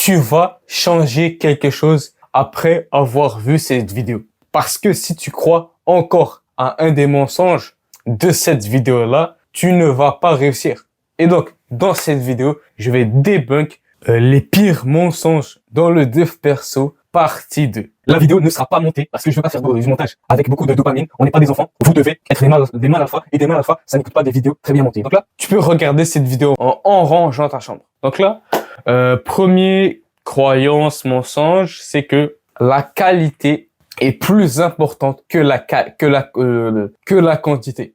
tu vas changer quelque chose après avoir vu cette vidéo. Parce que si tu crois encore à un des mensonges de cette vidéo-là, tu ne vas pas réussir. Et donc, dans cette vidéo, je vais débunk les pires mensonges dans le dev perso, partie 2. La vidéo ne sera pas montée parce que je ne veux pas faire du montage avec beaucoup de dopamine. On n'est pas des enfants. Vous devez être des mal alpha. Et des mal alpha, ça n'écoute pas des vidéos très bien montées. Donc là, tu peux regarder cette vidéo en rangeant ta chambre. Donc là, premier croyance, mensonge, c'est que la qualité est plus importante que la quantité.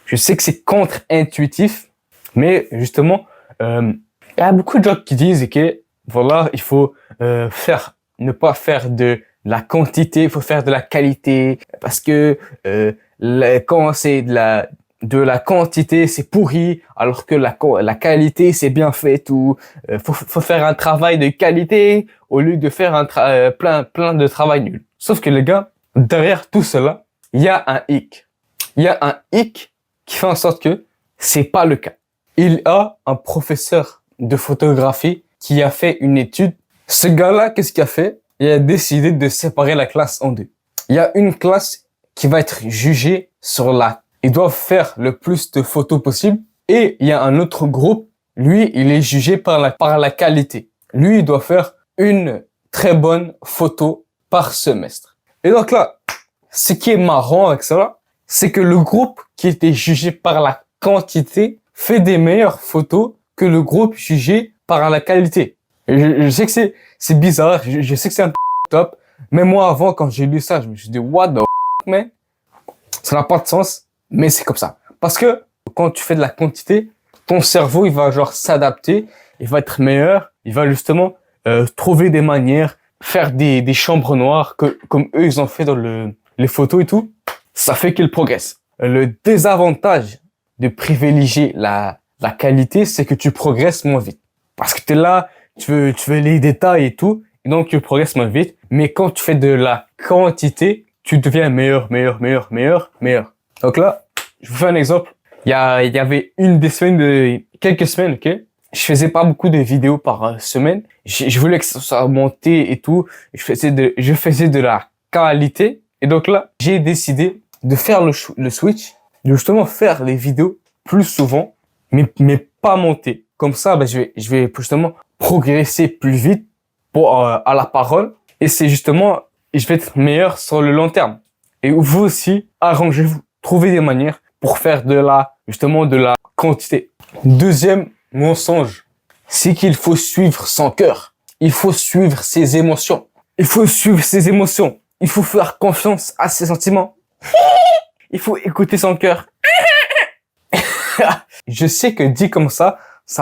Je sais que c'est contre-intuitif, mais justement, il y a beaucoup de gens qui disent que voilà, il faut ne pas faire de la quantité, il faut faire de la qualité, parce que quand c'est de la quantité, c'est pourri, alors que la qualité, c'est bien fait. Ou faut faire un travail de qualité au lieu de faire plein de travail nul. Sauf que les gars, derrière tout cela, il y a un hic. Il y a un hic qui fait en sorte que c'est pas le cas. Il y a un professeur de photographie qui a fait une étude. Ce gars-là, qu'est-ce qu'il a fait? Il a décidé de séparer la classe en deux. Il y a une classe qui va être jugée sur ils doivent faire le plus de photos possible. Et il y a un autre groupe, lui, il est jugé par la qualité. Lui, il doit faire une très bonne photo par semestre. Et donc là, ce qui est marrant avec ça, c'est que le groupe qui était jugé par la quantité fait des meilleures photos que le groupe jugé par la qualité. Et je sais que c'est bizarre, je sais que c'est un top, mais moi avant, quand j'ai lu ça, je me suis dit, what the mais ça n'a pas de sens, mais c'est comme ça. Parce que quand tu fais de la quantité, ton cerveau, il va genre s'adapter, il va être meilleur, il va justement trouver des manières, faire des chambres noires, comme eux, ils ont fait dans les photos et tout. Ça fait qu'ils progressent. Le désavantage de privilégier la qualité, c'est que tu progresses moins vite. Parce que tu es là, tu veux les détails et tout, et donc tu progresses moins vite. Mais quand tu fais de la quantité, tu deviens meilleur. Donc là, je vous fais un exemple. Il y avait quelques semaines, ok? Je faisais pas beaucoup de vidéos par semaine. Je voulais que ça soit monté et tout. Je faisais de la qualité. Et donc là, j'ai décidé de faire le switch, de justement faire les vidéos plus souvent, mais pas monter. Comme ça, je vais justement progresser plus vite à la parole. Et c'est justement, je vais être meilleur sur le long terme. Et vous aussi, arrangez-vous. Trouvez des manières pour faire justement de la quantité. Deuxième mensonge, c'est qu'il faut suivre son cœur. Il faut suivre ses émotions. Il faut suivre ses émotions. Il faut faire confiance à ses sentiments. Il faut écouter son cœur. Je sais que dit comme ça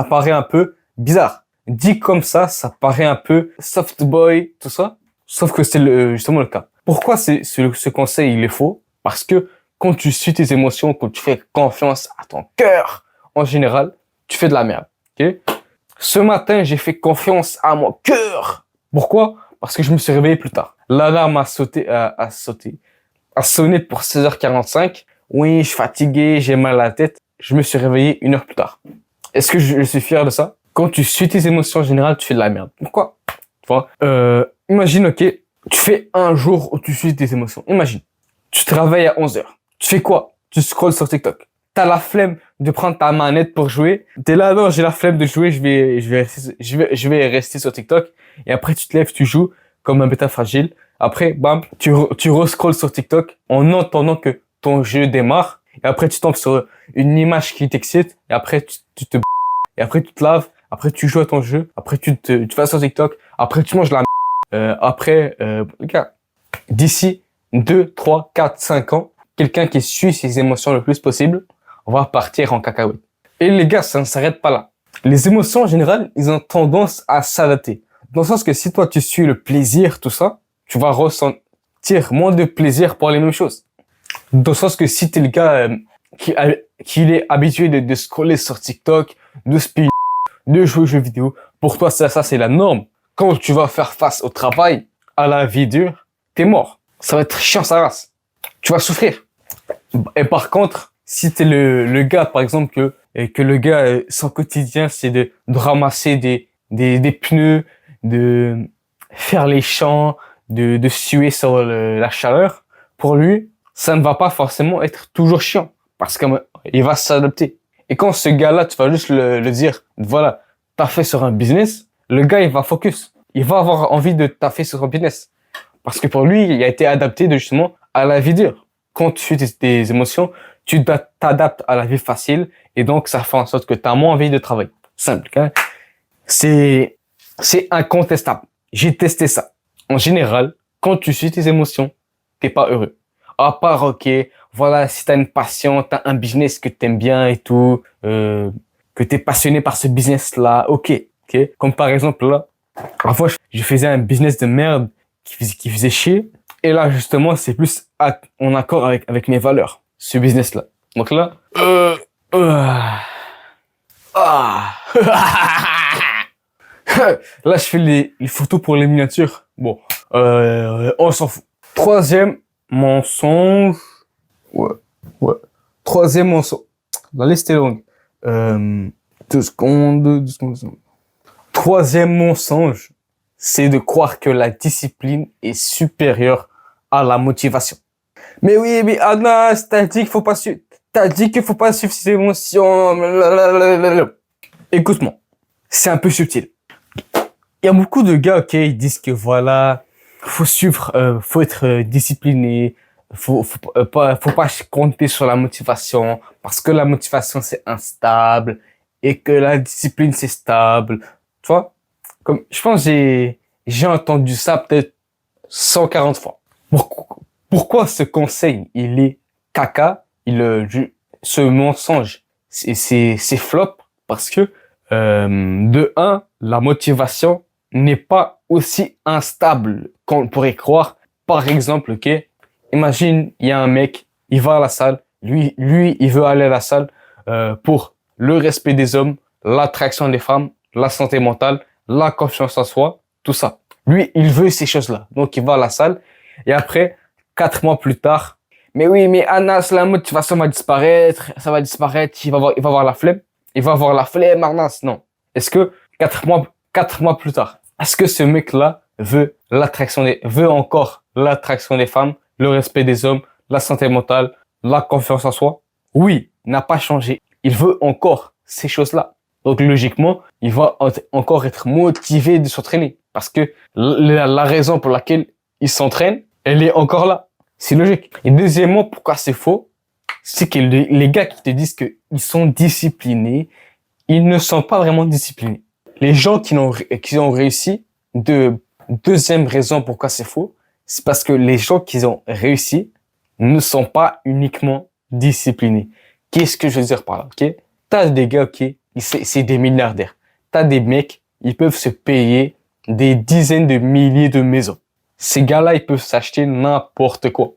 paraît un peu bizarre. Dit comme ça paraît un peu soft boy, tout ça. Sauf que c'est justement le cas. Pourquoi ce conseil, il est faux? Parce que quand tu suis tes émotions, quand tu fais confiance à ton cœur, en général, tu fais de la merde. Okay? Ce matin, j'ai fait confiance à mon cœur. Pourquoi? Parce que je me suis réveillé plus tard. L'alarme a sonné pour 16h45. Oui, je suis fatigué, j'ai mal à la tête. Je me suis réveillé 1 heure plus tard. Est-ce que je suis fier de ça? Quand tu suis tes émotions en général, tu fais de la merde. Pourquoi? Tu vois, imagine, ok, tu fais un jour où tu suis tes émotions. Imagine, tu te réveilles à 11h. Tu fais quoi? Tu scrolles sur TikTok. T'as la flemme de prendre ta manette pour jouer. T'es là, non, j'ai la flemme de jouer, je vais rester sur TikTok. Et après, tu te lèves, tu joues comme un bêta fragile. Après, bam, tu rescrolles sur TikTok en attendant que ton jeu démarre. Et après, tu tombes sur une image qui t'excite. Et après, et après, tu te laves. Après, tu joues à ton jeu. Après, tu vas sur TikTok. Après, tu manges la les gars, d'ici 2, 3, 4, 5 ans, quelqu'un qui suit ses émotions le plus possible, on va partir en cacahuète. Et les gars, ça ne s'arrête pas là. Les émotions, en général, ils ont tendance à s'adapter. Dans le sens que si toi, tu suis le plaisir, tout ça, tu vas ressentir moins de plaisir pour les mêmes choses. Dans le sens que si t'es le gars qui est habitué de scroller sur TikTok, de spin, de jouer aux jeux vidéo, pour toi, ça c'est la norme. Quand tu vas faire face au travail, à la vie dure, t'es mort. Ça va être chiant sa race. Tu vas souffrir. Et par contre, si t'es le gars, par exemple, que le gars, son quotidien, c'est de ramasser des pneus, de faire les champs, de suer sur la chaleur, pour lui, ça ne va pas forcément être toujours chiant parce qu'il va s'adapter. Et quand ce gars-là, tu vas juste le dire, voilà, taffer sur un business, le gars, il va focus. Il va avoir envie de taffer sur un business. Parce que pour lui, il a été adapté justement à la vie dure. Quand tu fais des émotions, tu t'adaptes à la vie facile et donc ça fait en sorte que tu as moins envie de travailler. Simple. Hein? C'est incontestable. J'ai testé ça. En général, quand tu suis tes émotions, t'es pas heureux. À part, ok, voilà, si t'as une passion, t'as un business que t'aimes bien et tout, que t'es passionné par ce business-là, ok. Comme par exemple là, parfois je faisais un business de merde qui faisait chier. Et là, justement, c'est plus en accord avec mes valeurs, ce business-là. Donc là, ah. Là, je fais les photos pour les miniatures. Bon, on s'en fout. Troisième mensonge. Ouais. Troisième mensonge. La liste est longue. 2 secondes. Troisième mensonge, c'est de croire que la discipline est supérieure à la motivation. Mais oui, mais Anas, t'as dit qu'il faut pas suivre ses émotions. Écoute-moi, c'est un peu subtil. Il y a beaucoup de gars, ok, ils disent que voilà, faut suivre, faut être discipliné, faut pas compter sur la motivation parce que la motivation c'est instable et que la discipline c'est stable. Tu vois, comme je pense j'ai entendu ça peut-être 140 fois. Pourquoi ce conseil il est caca, ce mensonge c'est flop parce que de un, la motivation n'est pas aussi instable qu'on pourrait croire. Par exemple, ok, imagine il y a un mec, il va à la salle, lui il veut aller à la salle pour le respect des hommes, l'attraction des femmes, la santé mentale, la confiance en soi, tout ça. Lui, il veut ces choses-là. Donc il va à la salle et après 4 mois plus tard, mais oui, mais Anas, la motivation va disparaître, ça va disparaître, il va avoir la flemme. Il va avoir la flemme, Arnas. Non. Est-ce que 4 mois plus tard, est-ce que ce mec-là veut encore l'attraction des femmes, le respect des hommes, la santé mentale, la confiance en soi? Oui, il n'a pas changé. Il veut encore ces choses-là. Donc, logiquement, il va encore être motivé de s'entraîner. Parce que la raison pour laquelle il s'entraîne, elle est encore là. C'est logique. Et deuxièmement, pourquoi c'est faux? C'est que les gars qui te disent qu'ils sont disciplinés, ils ne sont pas vraiment disciplinés. Les gens qui ont réussi, deuxième raison pourquoi c'est faux, c'est parce que les gens qui ont réussi ne sont pas uniquement disciplinés. Qu'est-ce que je veux dire par là, ok? T'as des gars, ok, c'est des milliardaires. T'as des mecs, ils peuvent se payer des dizaines de milliers de maisons. Ces gars-là, ils peuvent s'acheter n'importe quoi.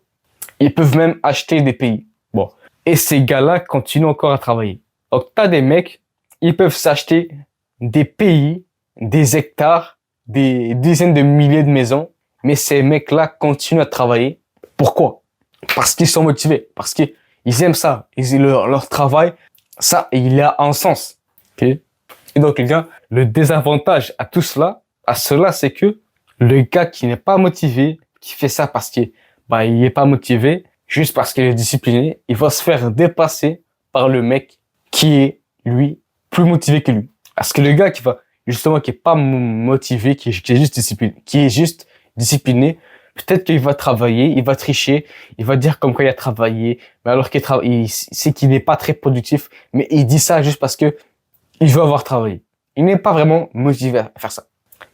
Ils peuvent même acheter des pays. Bon. Et ces gars-là continuent encore à travailler. Donc, t'as des mecs, ils peuvent s'acheter des pays, des hectares, des dizaines de milliers de maisons. Mais ces mecs-là continuent à travailler. Pourquoi? Parce qu'ils sont motivés. Parce qu'ils aiment ça. Leur travail, ça, il a un sens. Okay? Et donc, les gars, le désavantage à cela, c'est que le gars qui n'est pas motivé, qui fait ça parce qu'il est pas motivé, juste parce qu'il est discipliné, il va se faire dépasser par le mec qui est, lui, plus motivé que lui. Parce que le gars qui est pas motivé, qui est juste discipliné, peut-être qu'il va travailler, il va tricher, il va dire comme quoi il a travaillé, mais alors il sait qu'il n'est pas très productif, mais il dit ça juste parce que il veut avoir travaillé. Il n'est pas vraiment motivé à faire ça.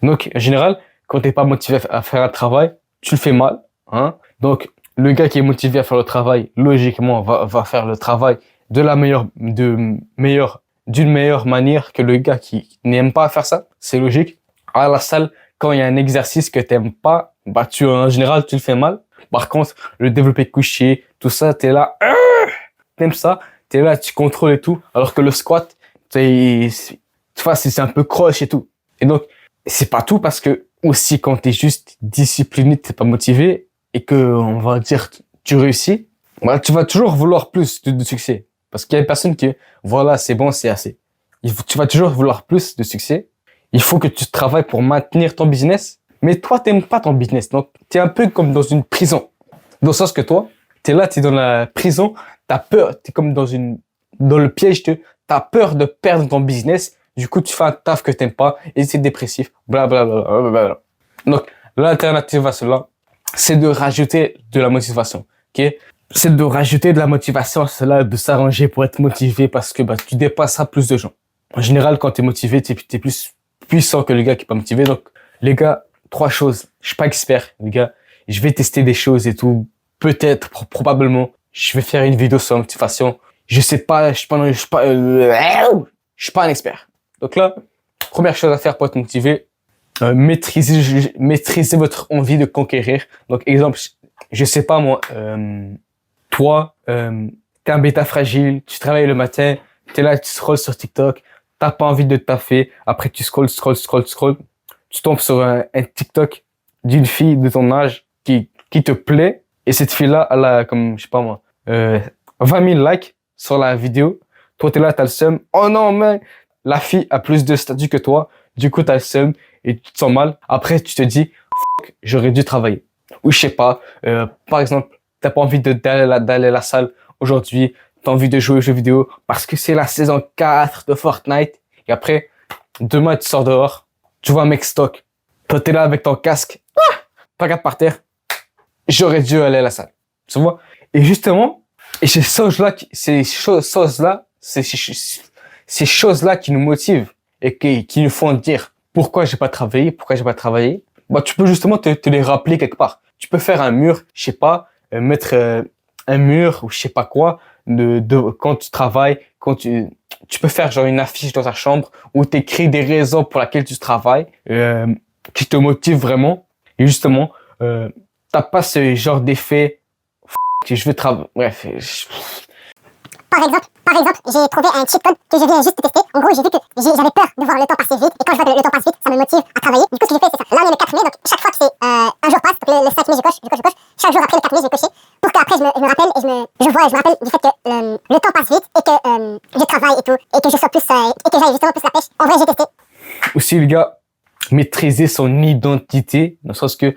Donc, en général, quand t'es pas motivé à faire un travail, tu le fais mal, hein. Donc, le gars qui est motivé à faire le travail, logiquement, va faire le travail d'une meilleure manière que le gars qui n'aime pas faire ça. C'est logique. À la salle, quand il y a un exercice que t'aimes pas, en général, tu le fais mal. Par contre, le développé couché, tout ça, t'es là, t'aimes ça, t'es là, tu contrôles et tout. Alors que le squat, tu vois, c'est un peu croche et tout. Et donc, c'est pas tout parce que aussi quand t'es juste discipliné, t'es pas motivé et que, on va dire, tu réussis, tu vas toujours vouloir plus de succès. Parce qu'il y a une personne qui, voilà, c'est bon, c'est assez. Tu vas toujours vouloir plus de succès. il faut que tu travailles pour maintenir ton business. Mais toi, t'aimes pas ton business. Donc, t'es un peu comme dans une prison. Dans le sens que toi, t'es là, t'es dans la prison, t'as peur, t'es comme dans le piège de, t'as peur de perdre ton business. Du coup, tu fais un taf que t'aimes pas et c'est dépressif. Blablabla. Donc, l'alternative à cela, c'est de rajouter de la motivation. Ok? C'est de rajouter de la motivation à cela, de s'arranger pour être motivé parce que tu dépasseras plus de gens. En général, quand t'es motivé, t'es plus puissant que le gars qui est pas motivé. Donc, les gars, 3 choses. Je suis pas expert, les gars. Je vais tester des choses et tout. Peut-être, probablement, je vais faire une vidéo sur la motivation. Je sais pas, je suis pas un expert. Donc là, première chose à faire pour être motivé, maîtriser votre envie de conquérir. Donc, exemple, je sais pas moi, toi, t'es un bêta fragile, tu travailles le matin, t'es là, tu scrolles sur TikTok, t'as pas envie de taffer, après tu scrolles, tu tombes sur un TikTok d'une fille de ton âge qui te plaît, et cette fille-là, elle a comme, je sais pas moi, 20 000 likes sur la vidéo. Toi, t'es là, t'as le seum. Oh non, mais la fille a plus de statut que toi. Du coup, t'as le seum et tu te sens mal. Après, tu te dis, j'aurais dû travailler. Ou je sais pas, par exemple, t'as pas envie d'aller à la salle aujourd'hui, t'as envie de jouer aux jeux vidéo parce que c'est la saison 4 de Fortnite. Et après, demain, tu sors dehors, tu vois un mec stock. Toi, t'es là avec ton casque, tu regardes par terre. J'aurais dû aller à la salle. Tu vois? Et justement, et ces choses-là qui nous motivent et qui nous font dire pourquoi j'ai pas travaillé. Tu peux justement te les rappeler quelque part. Tu peux faire un mur, je sais pas, mettre un mur ou je sais pas quoi quand tu travailles, tu peux faire genre une affiche dans ta chambre où t'écris des raisons pour lesquelles tu travailles, qui te motivent vraiment. Et justement, t'as pas ce genre d'effet que je veux travailler. Bref. Par exemple, j'ai trouvé un cheat code que je viens juste de tester. En gros, j'ai vu que j'avais peur de voir le temps passer vite. Et quand je vois que le temps passe vite, ça me motive à travailler. Du coup, ce que j'ai fait, c'est ça. Là, on est le 4 mai, donc chaque fois que c'est un jour passe, donc le 5 mai, je coche. Chaque jour après le 4 mai, je vais cocher. Pour qu'après, je me rappelle et je me rappelle du fait que le temps passe vite et que je travaille et tout. Et que je sois plus, et que j'aille justement plus la pêche. En vrai, j'ai testé. Aussi, les gars, maîtriser son identité, dans le sens que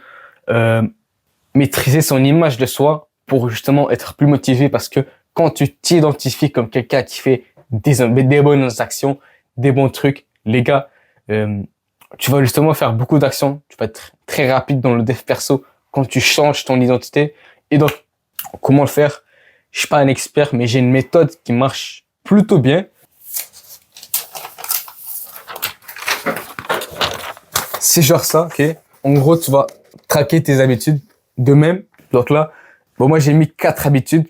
maîtriser son image de soi pour justement être plus motivé, parce que quand tu t'identifies comme quelqu'un qui fait des bonnes actions, des bons trucs, les gars, tu vas justement faire beaucoup d'actions. Tu vas être très rapide dans le dev perso quand tu changes ton identité. Et donc, comment le faire? Je suis pas un expert, mais j'ai une méthode qui marche plutôt bien. C'est genre ça, ok? En gros, tu vas traquer tes habitudes de même. Donc là, moi, j'ai mis 4 habitudes.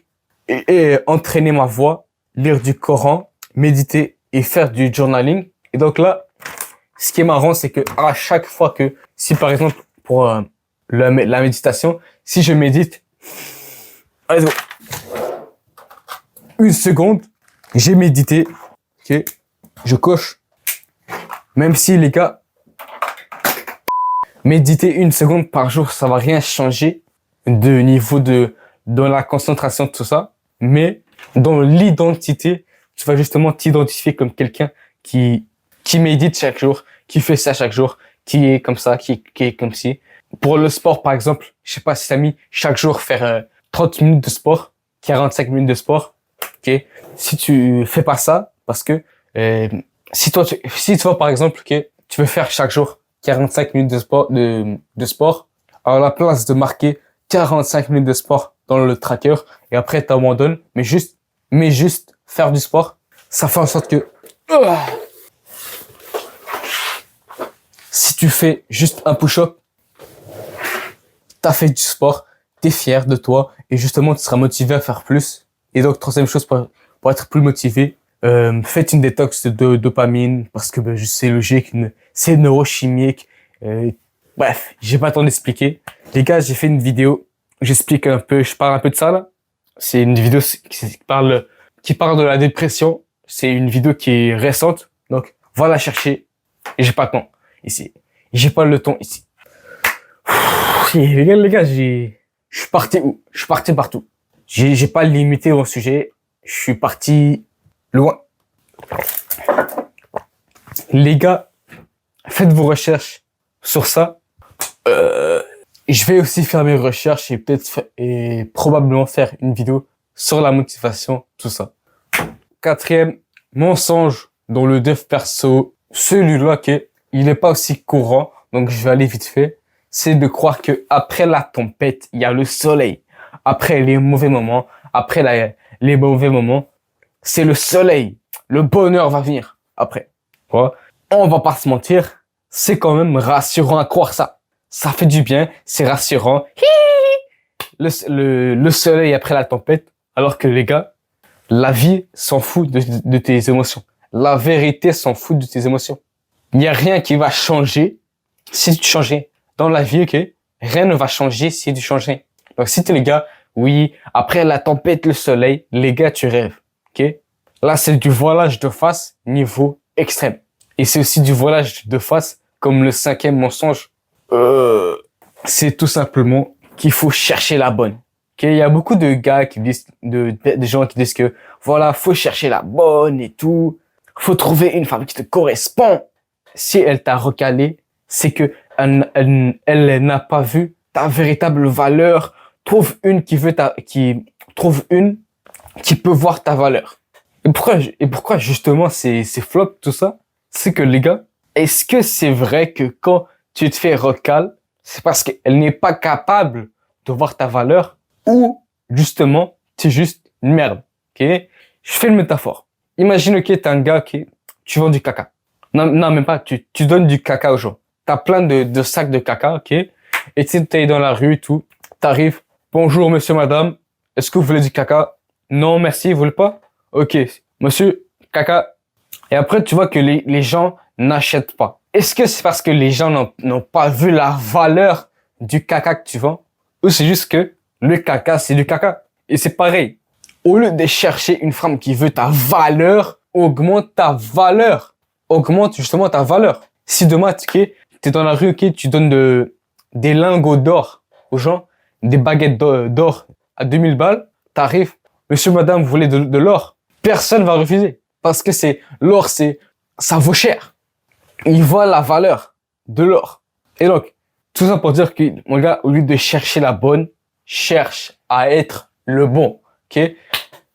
Et entraîner ma voix, lire du Coran, méditer et faire du journaling. Et donc là, ce qui est marrant, c'est que à chaque fois que, si par exemple, pour la méditation, si je médite, allez, 1 seconde, j'ai médité, ok, je coche. Même si les gars, méditer 1 seconde par jour, ça va rien changer de niveau dans la concentration, tout ça. Mais dans l'identité, tu vas justement t'identifier comme quelqu'un qui médite chaque jour, qui fait ça chaque jour, qui est comme ça, qui est comme ci. Pour le sport, par exemple, je sais pas si t'as mis chaque jour faire 30 minutes de sport, 45 minutes de sport. Ok. Si tu fais pas ça, parce que si toi par exemple, ok, tu veux faire chaque jour 45 minutes de sport, à la place de marquer 45 minutes de sport dans le tracker et après t'abandonnes, mais juste faire du sport, ça fait en sorte que si tu fais juste un push-up, t'as fait du sport, t'es fier de toi et justement tu seras motivé à faire plus. Et donc troisième chose pour être plus motivé, faites une détox de dopamine parce que c'est logique, c'est neurochimique. Bref, j'ai pas le temps d'expliquer. Les gars, j'ai fait une vidéo, j'explique un peu, je parle un peu de ça là. C'est une vidéo qui parle de la dépression. C'est une vidéo qui est récente, donc va la chercher. Et j'ai pas le temps ici. J'ai pas le temps ici. Les gars, je suis parti où? Je suis parti partout. J'ai pas limité au sujet. Je suis parti loin. Les gars, Faites vos recherches sur ça. Je vais aussi faire mes recherches et et probablement faire une vidéo sur la motivation, tout ça. Quatrième mensonge dans le dev perso, celui-là il n'est pas aussi courant, donc je vais aller vite fait. C'est de croire que après la tempête, il y a le soleil. Après les mauvais moments, les mauvais moments, c'est le soleil. Le bonheur va venir après. Voilà. On va pas se mentir, c'est quand même rassurant à croire ça. Ça fait du bien, c'est rassurant. Le soleil après la tempête, alors que les gars, la vie s'en fout de tes émotions. La vérité s'en fout de tes émotions. Il n'y a rien qui va changer si tu changeais. Dans la vie, ok, rien ne va changer si tu changeais. Donc si t'es les gars, oui, après la tempête, le soleil, les gars, tu rêves, ok. Là, c'est du voilage de face niveau extrême. Et c'est aussi du voilage de face comme le cinquième mensonge. C'est tout simplement qu'il faut chercher la bonne. Okay? Il y a beaucoup de gars qui disent, de gens qui disent que voilà, faut chercher la bonne et tout. Faut trouver une femme qui te correspond. Si elle t'a recalé, c'est que elle n'a pas vu ta véritable valeur. Trouve une qui peut voir ta valeur. Et pourquoi justement c'est flop tout ça? C'est que les gars, est-ce que c'est vrai que quand tu te fais recal, c'est parce qu'elle n'est pas capable de voir ta valeur ou justement, tu es juste une merde, ok? Je fais une métaphore. Imagine que t'es un gars qui, tu vends du caca. Non, même pas, tu donnes du caca aux gens. T'as plein de sacs de caca, ok? Et tu es dans la rue et tout, t'arrives, bonjour monsieur, madame, est-ce que vous voulez du caca? Non, merci, vous voulez pas? Ok, monsieur, caca. Et après, tu vois que les gens n'achètent pas. Est-ce que c'est parce que les gens n'ont pas vu la valeur du caca que tu vends? Ou c'est juste que le caca, c'est du caca? Et c'est pareil. Au lieu de chercher une femme qui veut ta valeur, augmente ta valeur. Augmente justement ta valeur. Si demain, t'es dans la rue, tu donnes des lingots d'or aux gens, des baguettes d'or à 2000 balles, t'arrives, monsieur, madame, vous voulez de l'or? Personne va refuser. Parce que l'or, ça vaut cher. Il voit la valeur de l'or. Et donc, tout ça pour dire que, mon gars, au lieu de chercher la bonne, cherche à être le bon. Ok?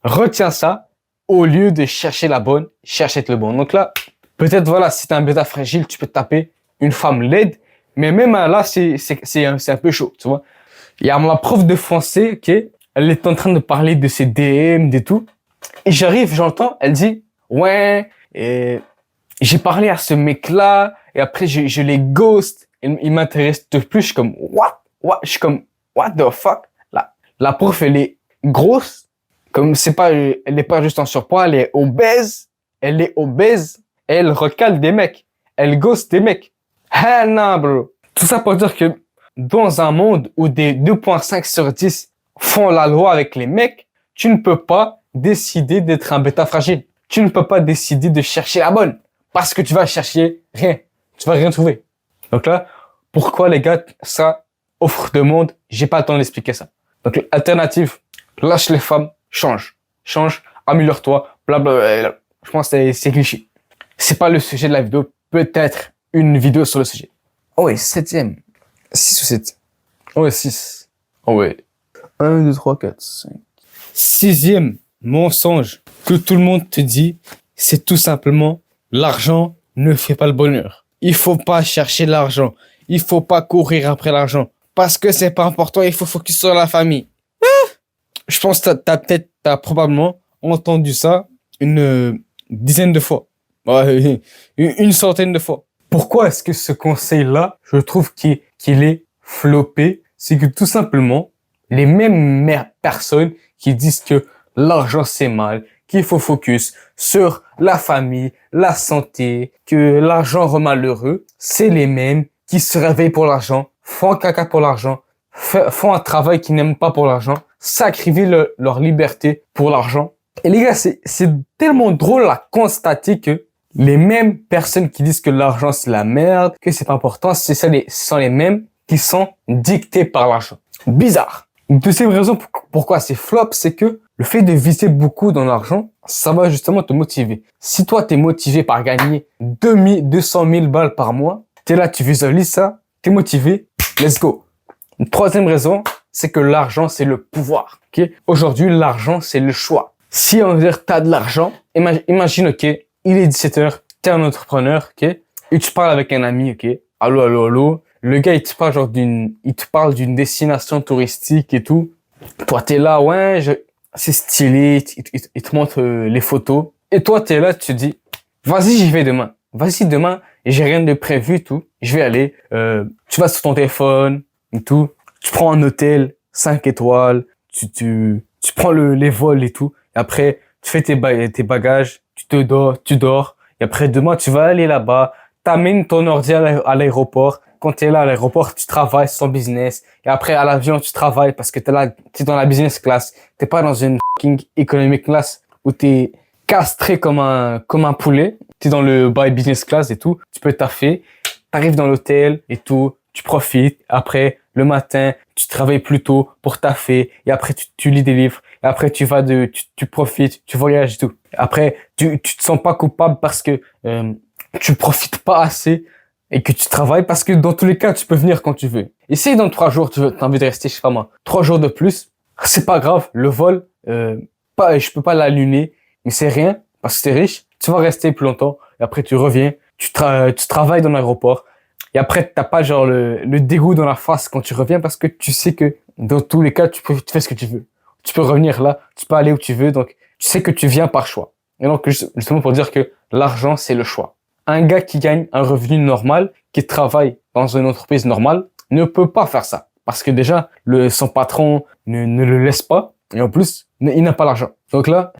Retiens ça. Au lieu de chercher la bonne, cherche à être le bon. Donc là, peut-être, voilà, si t'es un bêta fragile, tu peux taper une femme laide. Mais même là, c'est un peu chaud, tu vois. Il y a ma prof de français, ok? Elle est en train de parler de ses DM, de tout. Et j'entends, elle dit, ouais, j'ai parlé à ce mec-là, et après, je l'ai ghost. Il m'intéresse de plus. Je suis comme, what? Je suis comme, what the fuck? La prof, elle est grosse. Comme elle n'est pas juste en surpoids, elle est obèse. Elle recale des mecs. Elle ghost des mecs. Ah non, bro. Tout ça pour dire que dans un monde où des 2.5 sur 10 font la loi avec les mecs, tu ne peux pas décider d'être un bêta fragile. Tu ne peux pas décider de chercher la bonne. Parce que tu vas chercher rien. Tu vas rien trouver. Donc là, pourquoi les gars, ça, offre de monde, j'ai pas le temps d'expliquer ça. Donc l'alternative, lâche les femmes, change, améliore-toi, blablabla. Je pense que c'est cliché. C'est pas le sujet de la vidéo, peut-être une vidéo sur le sujet. Oh ouais, 7e. 6 ou 7. Oh ouais, 6. Oh ouais. 1, 2, 3, 4, 5. 6e mensonge que tout le monde te dit, c'est tout simplement l'argent ne fait pas le bonheur. Il faut pas chercher l'argent. Il faut pas courir après l'argent. Parce que c'est pas important, il faut focus sur la famille. Je pense que t'as probablement entendu ça une dizaine de fois. Ouais, une centaine de fois. Pourquoi est-ce que ce conseil-là, je trouve qu'il est floppé? C'est que tout simplement, les mêmes personnes qui disent que l'argent c'est mal, qu'il faut focus sur la famille, la santé, que l'argent rend malheureux, c'est les mêmes qui se réveillent pour l'argent, font caca pour l'argent, font un travail qu'ils n'aiment pas pour l'argent, sacrifient leur liberté pour l'argent. Et les gars, c'est tellement drôle à constater que les mêmes personnes qui disent que l'argent c'est la merde, que c'est pas important, ce sont les mêmes qui sont dictés par l'argent. Bizarre. Une deuxième raison pourquoi c'est flop, c'est que le fait de viser beaucoup dans l'argent, ça va justement te motiver. Si toi, t'es motivé par gagner 200 000 balles par mois, t'es là, tu visualises ça, t'es motivé, let's go. Une troisième raison, c'est que l'argent, c'est le pouvoir. Okay? Aujourd'hui, l'argent, c'est le choix. Si on veut dire t'as de l'argent, imagine, ok, il est 17h, t'es un entrepreneur, ok, et tu parles avec un ami, ok, allô, allô, allô. Le gars, il te parle d'une destination touristique et tout. Toi, t'es là, ouais, c'est stylé, il te montre les photos. Et toi, t'es là, tu te dis, vas-y, j'y vais demain. Vas-y, demain, j'ai rien de prévu, tout. Je vais aller, tu vas sur ton téléphone et tout. Tu prends un hôtel, 5 étoiles, tu prends les vols et tout. Et après, tu fais tes bagages, tu dors. Et après, demain, tu vas aller là-bas, t'amènes ton ordi à l'aéroport. Quand t'es là à l'aéroport, tu travailles sur ton business. Et après, à l'avion, tu travailles parce que t'es dans la business class. T'es pas dans une fucking economic class où t'es castré comme un poulet. T'es dans le by business class et tout. Tu peux taffer. T'arrives dans l'hôtel et tout. Tu profites. Après, le matin, tu travailles plus tôt pour taffer. Et après, tu lis des livres. Et après, tu profites. Tu voyages et tout. Après, tu te sens pas coupable parce que, tu profites pas assez et que tu travailles parce que dans tous les cas, tu peux venir quand tu veux. Et si dans 3 jours, t'as envie de rester, je sais pas moi, 3 jours de plus, c'est pas grave. Le vol, je peux pas l'annuler, mais c'est rien parce que t'es riche. Tu vas rester plus longtemps et après tu reviens, tu travailles dans l'aéroport et après t'as pas genre le dégoût dans la face quand tu reviens parce que tu sais que dans tous les cas, tu fais ce que tu veux. Tu peux revenir là, tu peux aller où tu veux, donc tu sais que tu viens par choix. Et donc justement pour dire que l'argent, c'est le choix. Un gars qui gagne un revenu normal, qui travaille dans une entreprise normale, ne peut pas faire ça. Parce que déjà, son patron ne le laisse pas. Et en plus, il n'a pas l'argent. Donc là,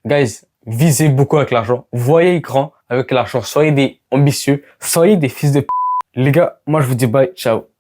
guys, visez beaucoup avec l'argent. Voyez grand avec l'argent. Soyez des ambitieux. Soyez des fils de p***. Les gars, moi je vous dis bye. Ciao.